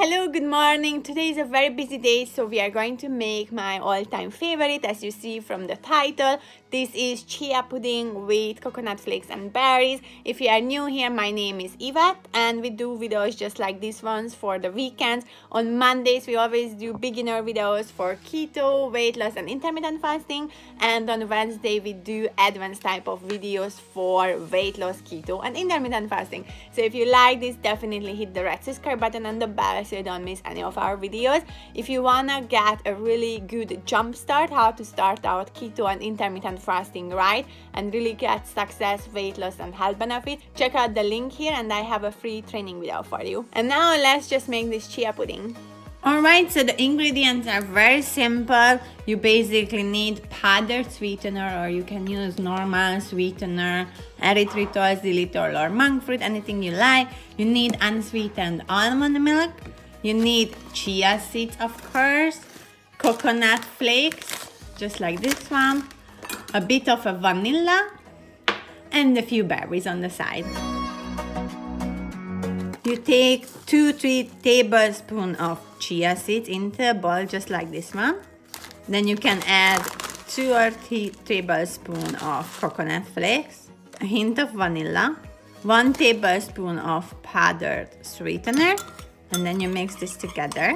Hello, good morning. Today is a very busy day, so we are going to make my all-time favorite, as you see from the title. This is chia pudding with coconut flakes and berries. If you are new here, my name is Yvette, and we do videos just like these ones for the weekends. On Mondays, we always do beginner videos for keto, weight loss, and intermittent fasting. And on Wednesday, we do advanced type of videos for weight loss, keto, and intermittent fasting. So if you like this, definitely hit the red subscribe button and the bell so you don't miss any of our videos. If you wanna get a really good jump start how to start out keto and intermittent fasting right and really get success, weight loss, and health benefits, check out the link here and I have a free training video for you. And now let's just make this chia pudding. Alright, so the ingredients are very simple. You basically need powdered sweetener, or you can use normal sweetener, erythritol, xylitol, or monk fruit, anything you like. You need unsweetened almond milk. You need chia seeds, of course, coconut flakes, just like this one, a bit of a vanilla, and a few berries on the side. You take 2-3 tablespoons of chia seeds into a bowl, just like this one. Then you can add 2 or 3 tablespoons of coconut flakes, a hint of vanilla, 1 tablespoon of powdered sweetener, and then you mix this together.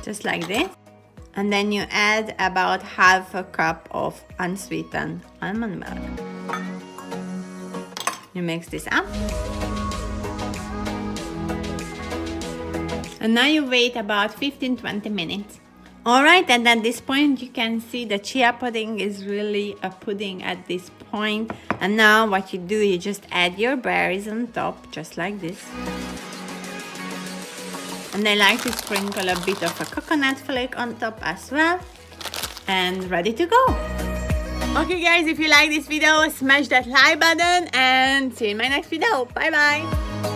Just like this. And then you add about half a cup of unsweetened almond milk. You mix this up. And now you wait about 15-20 minutes. Alright, and at this point you can see the chia pudding is really a pudding at this point. And now what you do, you just add your berries on top, just like this. And I like to sprinkle a bit of a coconut flake on top as well. And ready to go. Okay guys, if you like this video, smash that like button and see you in my next video. Bye bye.